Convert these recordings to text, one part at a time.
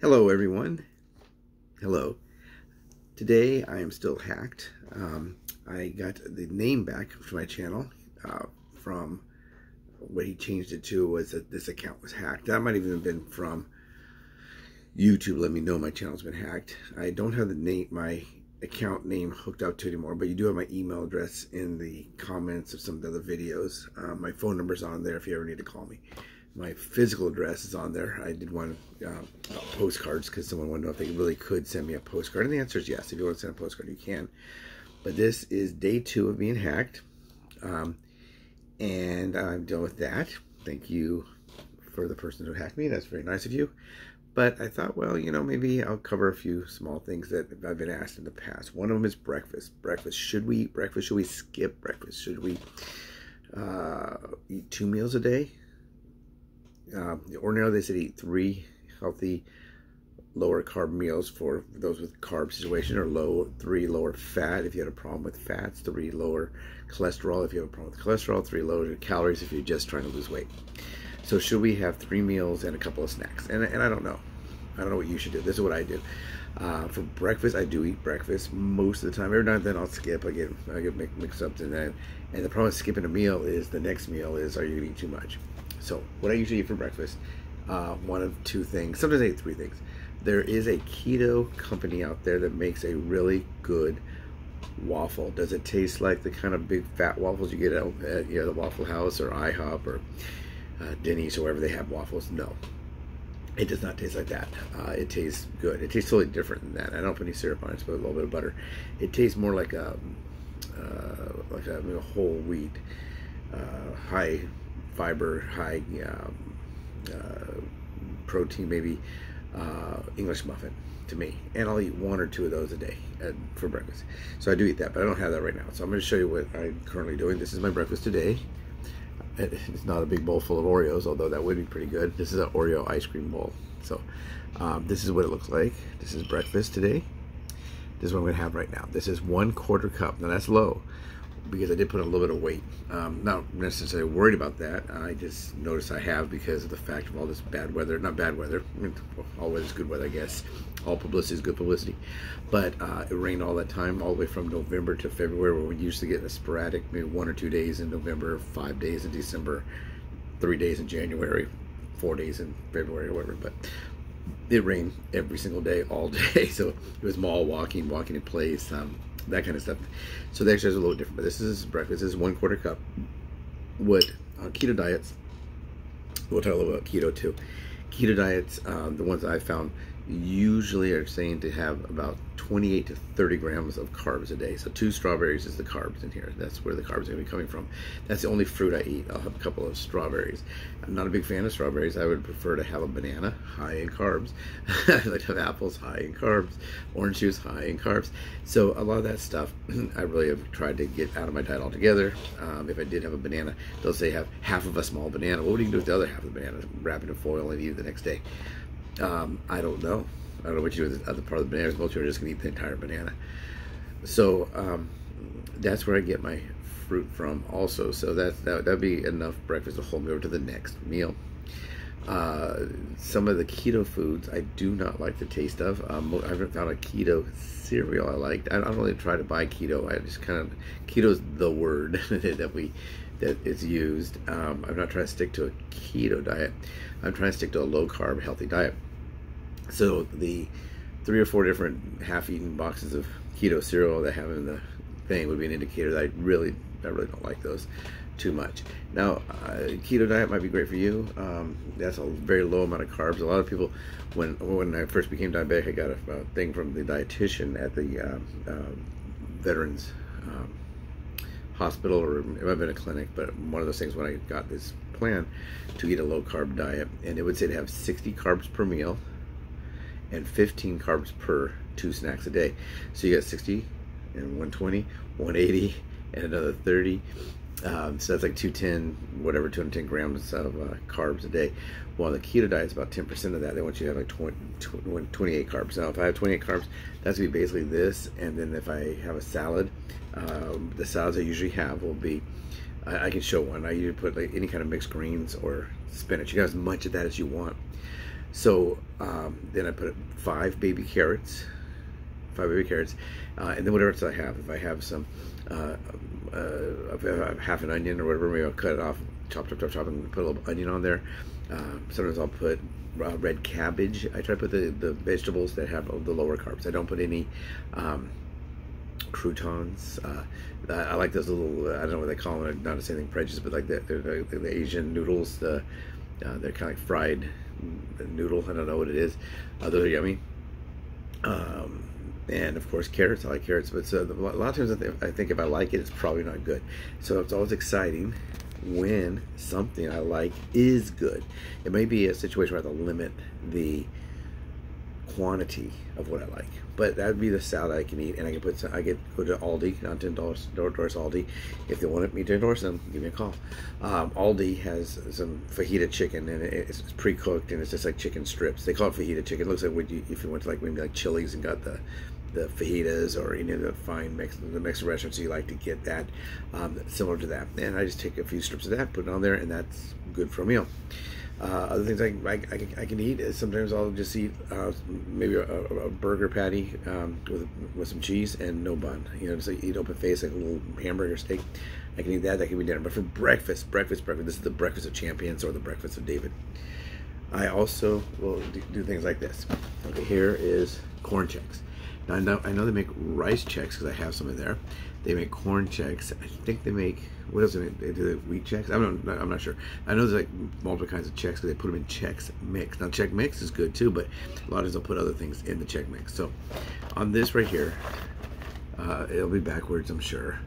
Hello everyone. Hello. Today I am still hacked. I got the name back to my channel from what he changed it to was that this account was hacked. That might even have been from YouTube. Let me know my channel's been hacked. I don't have my account name hooked up to anymore, but you do have my email address in the comments of some of the other videos. My phone number's on there if you ever need to call me. My physical address is on there. I did one postcards because someone wanted to know if they really could send me a postcard. And the answer is yes. If you want to send a postcard, you can. But this is day 2 of being hacked. And I'm done with that. Thank you for the person who hacked me. That's very nice of you. But I thought, well, you know, maybe I'll cover a few small things that I've been asked in the past. One of them is breakfast. Breakfast. Should we eat breakfast? Should we skip breakfast? Should we eat 2 meals a day? Ordinarily, they said eat 3 healthy, lower carb meals for those with carb situation, or 3 lower fat if you had a problem with fats, 3 lower cholesterol if you have a problem with cholesterol, 3 lower calories if you're just trying to lose weight. So should we have 3 meals and a couple of snacks? And I don't know. I don't know what you should do. This is what I do. For breakfast, I do eat breakfast most of the time. Every now and then I'll skip. I get mixed up in that. And the problem with skipping a meal is the next meal is, are you going to eat too much? So what I usually eat for breakfast, one of 2 things. Sometimes I eat 3 things. There is a keto company out there that makes a really good waffle. Does it taste like the kind of big fat waffles you get at the Waffle House or IHOP or Denny's or wherever they have waffles? No. It does not taste like that. It tastes good. It tastes totally different than that. I don't put any syrup on it. Just put a little bit of butter. It tastes more like a whole wheat, high fiber, high protein, maybe English muffin to me. And I'll eat 1 or 2 of those a day for breakfast. So I do eat that, but I don't have that right now. So I'm going to show you what I'm currently doing. This is my breakfast today. It's not a big bowl full of Oreos, although that would be pretty good. This is an Oreo ice cream bowl. So this is what it looks like. This is breakfast today. This is what I'm going to have right now. This is 1/4 cup. Now that's low because I did put a little bit of weight. Not necessarily worried about that. I just noticed I have because of the fact of all this bad weather. Not bad weather. I mean, all weather's good weather, I guess. All publicity is good publicity. But it rained all that time, all the way from November to February, where we used to get a sporadic, maybe 1 or 2 days in November, 5 days in December, 3 days in January, 4 days in February, or whatever. But it rained every single day, all day. So it was mall walking in place, that kind of stuff. So the exercise is a little different. But this is breakfast. This is 1/4 cup. What keto diets? We'll talk a little about keto too. Keto diets, the ones I found, usually are saying to have about 28 to 30 grams of carbs a day. So 2 strawberries is the carbs in here. That's where the carbs are going to be coming from. That's the only fruit I eat. I'll have a couple of strawberries. I'm not a big fan of strawberries. I would prefer to have a banana, high in carbs. I like to have apples, high in carbs. Orange juice, high in carbs. So a lot of that stuff, I really have tried to get out of my diet altogether. If I did have a banana, they'll say have half of a small banana. What would you do with the other half of the banana? Wrap it in foil and eat it the next day. I don't know. I don't know what you do with the other part of the banana. Most people are just going to eat the entire banana. So that's where I get my fruit from also. So that'd be enough breakfast to hold me over to the next meal. Some of the keto foods I do not like the taste of. I haven't found a keto cereal I liked. I don't really try to buy keto. I just kind of, keto's the word that is used. I'm not trying to stick to a keto diet. I'm trying to stick to a low carb, healthy diet. So the 3 or 4 different half-eaten boxes of keto cereal that I have in the thing would be an indicator that I really don't like those too much. Now, keto diet might be great for you. That's a very low amount of carbs. A lot of people, when I first became diabetic, I got a thing from the dietitian at the Veterans Hospital, or it might have been a clinic, but one of those things when I got this plan to eat a low carb diet, and it would say to have 60 carbs per meal and 15 carbs per 2 snacks a day. So you got 60 and 120, 180, and another 30. So that's like 210, whatever, 210 grams of carbs a day. While the keto diet is about 10% of that. They want you to have like 28 carbs. Now, if I have 28 carbs, that's going to be basically this. And then if I have a salad, the salads I usually have will be, I can show one. I usually put like any kind of mixed greens or spinach. You can have as much of that as you want. So then I put 5 baby carrots, and then whatever else I have. If I have some, if I have half an onion or whatever, maybe I'll cut it off, chop, and put a little onion on there. Sometimes I'll put red cabbage. I try to put the vegetables that have the lower carbs. I don't put any croutons. I like those little, I don't know what they call them, not to say anything prejudice, but like the Asian noodles, they're kind of like fried noodle. I don't know what it is. They're yummy. And of course carrots. I like carrots, but so a lot of times I think if I like it, it's probably not good. So it's always exciting when something I like is good. It may be a situation where I have to limit the quantity of what I like, but that would be the salad I can eat. And I can put some, go to Aldi, not to endorse Aldi. If they want me to endorse them, give me a call. Aldi has some fajita chicken, and it's pre-cooked, and it's just like chicken strips. They call it fajita chicken. It looks like if you went to like maybe like Chili's and got the fajitas, or any of the fine Mexican restaurants, you like to get that, similar to that. And I just take a few strips of that, put it on there, and that's good for a meal. Other things I can eat is sometimes I'll just eat maybe a burger patty with some cheese and no bun. You know, just like eat open face, like a little hamburger steak. I can eat that. That can be dinner. But for breakfast. This is the breakfast of champions, or the breakfast of David. I also will do things like this. Okay, here is corn checks. Now I know they make rice checks because I have some in there. They make corn checks. I think they make, what else do they make? They do wheat checks. I'm not sure. I know there's like multiple kinds of checks because they put them in Chex Mix. Now Chex Mix is good too, but a lot of times they'll put other things in the Chex Mix. So on this right here, it'll be backwards, I'm sure.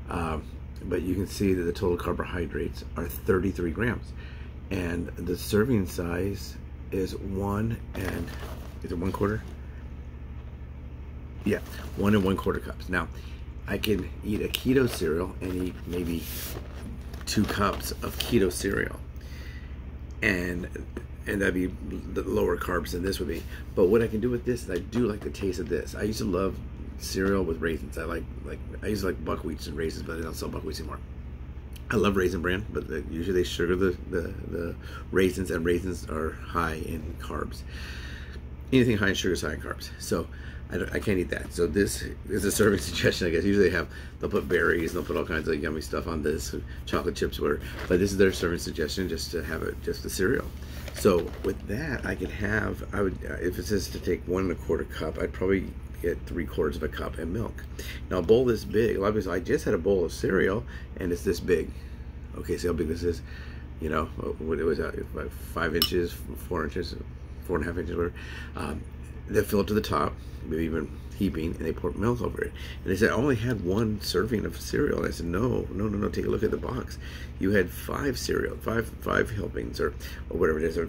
But you can see that the total carbohydrates are 33 grams. And the serving size is 1 1/4? Yeah, 1 1/4 cups. Now, I can eat a keto cereal and eat maybe 2 cups of keto cereal, and that'd be the lower carbs than this would be. But what I can do with this is I do like the taste of this. I used to love cereal with raisins. I used to like buckwheats and raisins, but they don't sell buckwheats anymore. I love Raisin Bran, but usually they sugar the raisins, and raisins are high in carbs. Anything high in sugar is high in carbs. So I can't eat that. So this is a serving suggestion, I guess. Usually they'll put berries, they'll put all kinds of yummy stuff on this, chocolate chips, whatever. But this is their serving suggestion, just to have it, just a cereal. So with that, I could have, if it says to take 1 1/4 cup, I'd probably get 3/4 of a cup and milk. Now a bowl this big, a lot of people say, I just had a bowl of cereal and it's this big. Okay, see how big this is? You know, what it was, 5 inches, 4 inches, 4.5 inches, whatever. They fill it to the top, maybe even heaping, and they pour milk over it. And they said, I only had 1 serving of cereal. And I said, no, take a look at the box. You had 5 cereal, five helpings, or whatever it is, or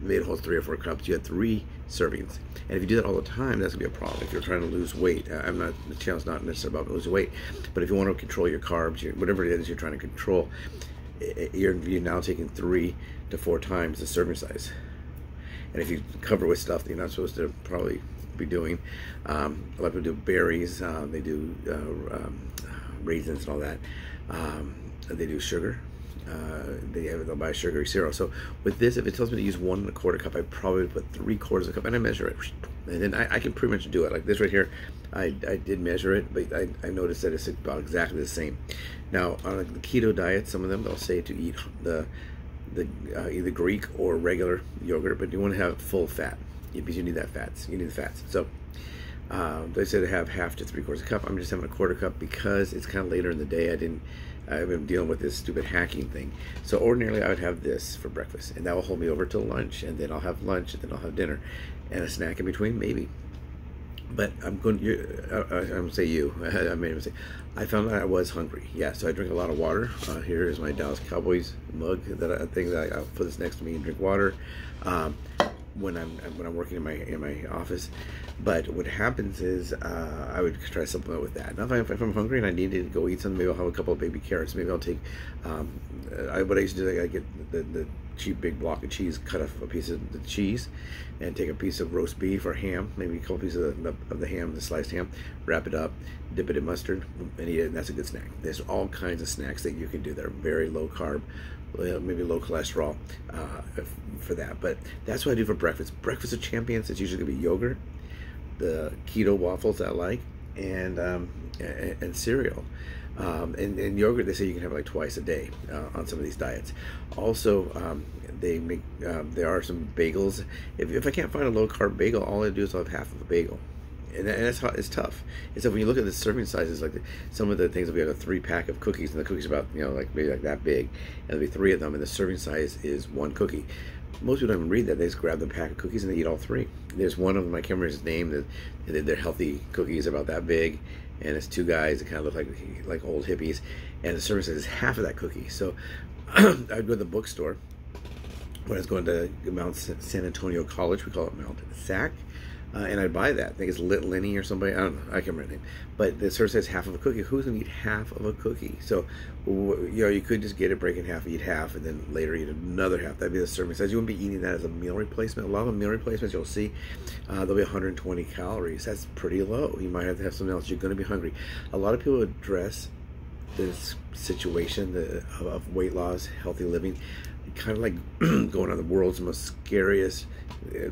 made it holds 3 or 4 cups. You had 3 servings. And if you do that all the time, that's gonna be a problem. If you're trying to lose weight, the channel's not necessarily about losing weight, but if you want to control your carbs, whatever it is you're trying to control, you're now taking 3 to 4 times the serving size. And if you cover with stuff that you're not supposed to probably be doing, a lot of people do berries, they do raisins and all that. They do sugar. They'll buy sugary cereal. So with this, if it tells me to use 1 1/4 cup, I probably put 3/4 of a cup, and I measure it, and then I can pretty much do it. Like this right here, I did measure it, but I noticed that it's about exactly the same. Now on the keto diet, some of them they'll say to eat either Greek or regular yogurt, but you want to have full fat because you need that fats. You need the fats. So they say to have 1/2 to 3/4 cup. I'm just having 1/4 cup because it's kind of later in the day. I've been dealing with this stupid hacking thing. So ordinarily I would have this for breakfast, and that will hold me over till lunch, and then I'll have lunch, and then I'll have dinner, and a snack in between, maybe. But I'm going to say I made a mistake. I found that I was hungry. Yeah, so I drink a lot of water. Here is my Dallas Cowboys mug I I'll put this next to me and drink water when I'm working in my office. But what happens is I would try to supplement with that. Now if I'm hungry and I need to go eat something, maybe I'll have a couple of baby carrots. Maybe I'll take what I used to do. I get the cheap big block of cheese, cut off a piece of the cheese, and take a piece of roast beef or ham, maybe a couple pieces of the ham, the sliced ham, wrap it up, dip it in mustard, and eat it, and that's a good snack. There's all kinds of snacks that you can do that are very low carb, maybe low cholesterol for that. But that's what I do for breakfast. Breakfast of champions, it's usually going to be yogurt, the keto waffles I like, and cereal. And yogurt, they say you can have like twice a day on some of these diets. Also, they make there are some bagels. If I can't find a low carb bagel, all I do is I'll have half of a bagel, and that's how it's tough. And so when you look at the serving sizes, like some of the things, we have a 3-pack of cookies, and the cookies are about like maybe like that big, and there'll be 3 of them, and the serving size is 1 cookie. Most people don't even read that. They just grab the pack of cookies and they eat all 3. There's one of them, I can't remember his name, they're healthy cookies about that big, and it's 2 guys that kind of look like old hippies, and the serving size is half of that cookie. So I'd go to the bookstore when I was going to Mount San Antonio College, we call it Mount SAC, and I'd buy that. I think it's Lenny or somebody, I don't know, I can't remember the name, but the serving size is half of a cookie. Who's going to eat half of a cookie? So you could just get it, break it in half, eat half, and then later eat another half. That'd be the serving size. You wouldn't be eating that as a meal replacement. A lot of meal replacements you'll see, there'll be 120 calories. That's pretty low. You might have to have something else. You're going to be hungry. A lot of people address this situation of weight loss, healthy living, kind of like going on the world's most scariest,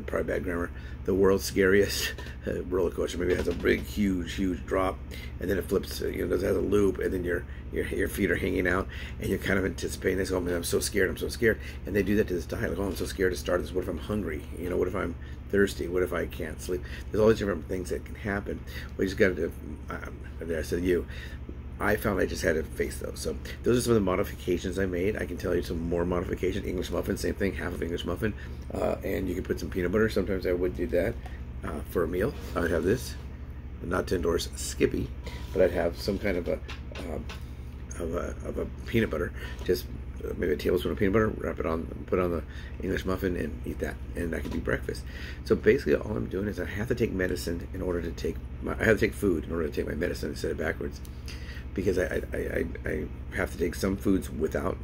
probably bad grammar, the world's scariest roller coaster. Maybe it has a big, huge drop, and then it flips, it has a loop, and then your feet are hanging out, and you're kind of anticipating this. Oh man, I'm so scared, and they do that to this diet. Like, oh, I'm so scared to start this. What if I'm hungry? What if I'm thirsty? What if I can't sleep? There's all these different things that can happen. We just got to do. I said you. I found I just had to face those. So those are some of the modifications I made. I can tell you some more modifications. English muffin, same thing, half of English muffin. And you can put some peanut butter. Sometimes I would do that for a meal. I would have this, not to endorse Skippy, but I'd have some kind of a peanut butter, just maybe a tablespoon of peanut butter, wrap it on, put it on the English muffin, and eat that, and that could be breakfast. So basically all I'm doing is I have to take medicine in order to take I have to take food in order to take my medicine, instead of backwards, because I have to take some foods without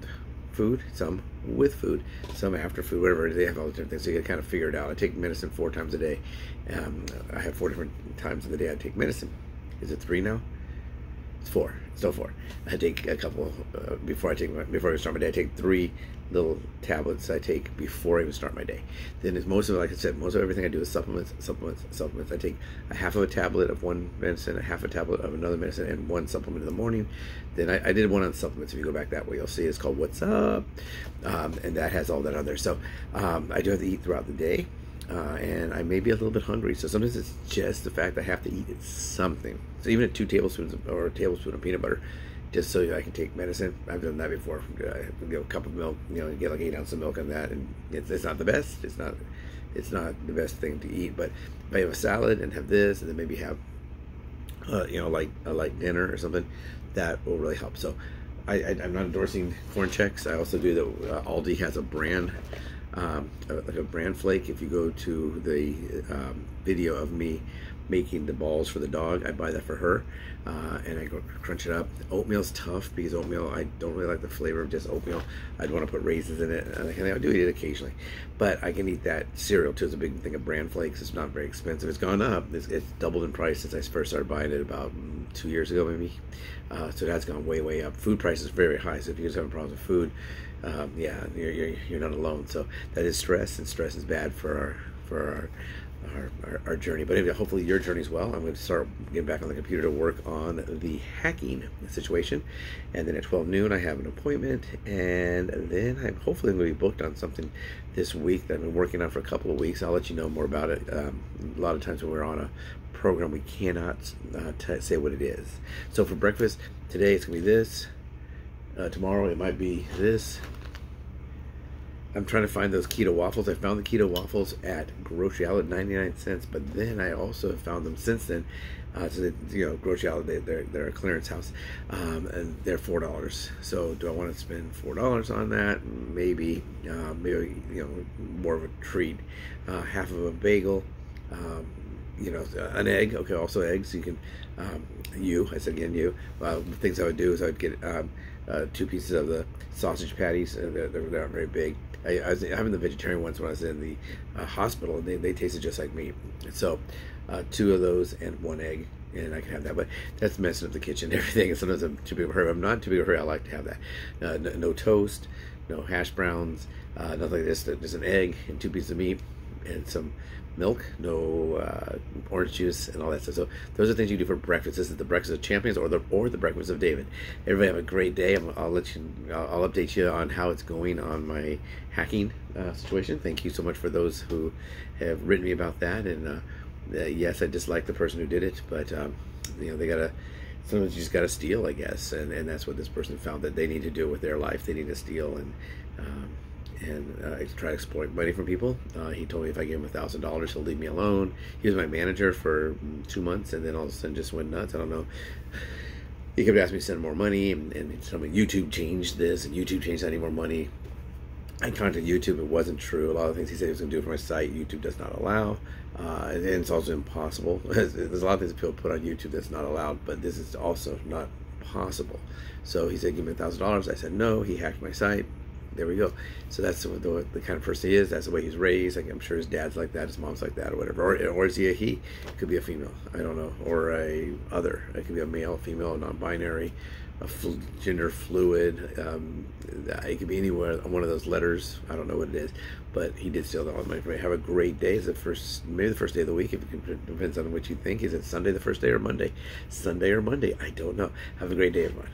food, some with food, some after food, whatever. They have all the different things, so you can kind of figure it out. I take medicine 4 times a day. I have 4 different times in the day I take medicine. Is it 3 now? It's 4. It's still 4. I take a couple before I start my day. I take 3 little tablets I take before I even start my day. Then it's most of it, like I said, most of everything I do is supplements. I take a half of a tablet of one medicine, a half a tablet of another medicine, and 1 supplement in the morning. Then I did one on supplements. If you go back that way, you'll see it's called What's Up, and that has all that on there. So I do have to eat throughout the day. And I may be a little bit hungry, so sometimes it's just the fact I have to eat something. So even at 2 tablespoons or a tablespoon of peanut butter, just so I can take medicine. I've done that before. A cup of milk, get like 8 ounces of milk on that, and it's not the best. It's not the best thing to eat. But if I have a salad and have this, and then maybe have like a light dinner or something, that will really help. So I'm not endorsing corn checks. I also do that. Aldi has a brand. Like a bran flake. If you go to the video of me making the balls for the dog, I buy that for her, and I go crunch it up. Oatmeal's tough because oatmeal, I don't really like the flavor of just oatmeal. I'd want to put raisins in it, and I do eat it occasionally, but I can eat that. Cereal too is a big thing of bran flakes. It's not very expensive. It's gone up. It's doubled in price since I first started buying it about 2 years ago maybe. So that's gone way up. Food prices are very high, so if you guys have a problem with food, yeah, you're not alone. So that is stress, and stress is bad for our journey. But anyway, hopefully your journey as well. I'm going to start getting back on the computer to work on the hacking situation, and then at 12 noon I have an appointment, and then I'm hopefully going to be booked on something this week that I've been working on for a couple of weeks. I'll let you know more about it. A lot of times when we're on a program, we cannot say what it is. So for breakfast today, it's going to be this. Tomorrow it might be this. I'm trying to find those keto waffles. I found the keto waffles at Grocery Outlet, 99 cents, but then I also found them since then. So that, Grocery Outlet, they're a clearance house, and they're $4. So do I want to spend $4 on that? Maybe more of a treat. Half of a bagel. you know, an egg. Okay, also eggs. You can, I said again, things I would do is I would get 2 pieces of the sausage patties. They're not very big. I was having the vegetarian ones when I was in the hospital, and they tasted just like meat. So 2 of those and 1 egg, and I can have that. But that's messing up the kitchen and everything. And sometimes I'm too big of a hurry. I'm not too big of a hurry. I like to have that. No toast, no hash browns, nothing like this. Just an egg and 2 pieces of meat and some milk, no orange juice and all that stuff. So those are things you do for breakfast. This is the breakfast of champions, or the breakfast of David. Everybody have a great day. I'll update you on how it's going on my hacking situation. Thank you so much for those who have written me about that. And yes, I dislike the person who did it, but you know, sometimes you just gotta steal, I guess, and that's what this person found that they need to do with their life. They need to steal and try to exploit money from people. He told me if I gave him $1,000, he'll leave me alone. He was my manager for 2 months, and then all of a sudden just went nuts. I don't know. He kept asking me to send more money, and he told me YouTube changed this, and YouTube changed any more money. I contacted YouTube. It wasn't true. A lot of things he said he was going to do for my site, YouTube does not allow. And it's also impossible. There's a lot of things that people put on YouTube that's not allowed, but this is also not possible. So he said, give me $1,000. I said no. He hacked my site. There we go. So that's the kind of person he is. That's the way he's raised. Like, I'm sure his dad's like that, his mom's like that, or whatever. Or is he a he? It could be a female. I don't know. Or a other. It could be a male, female, non-binary, gender fluid. It could be anywhere. One of those letters. I don't know what it is. But he did steal all the money from me. Have a great day. It's maybe the first day of the week. It depends on what you think. Is it Sunday the first day or Monday? Sunday or Monday? I don't know. Have a great day, everyone.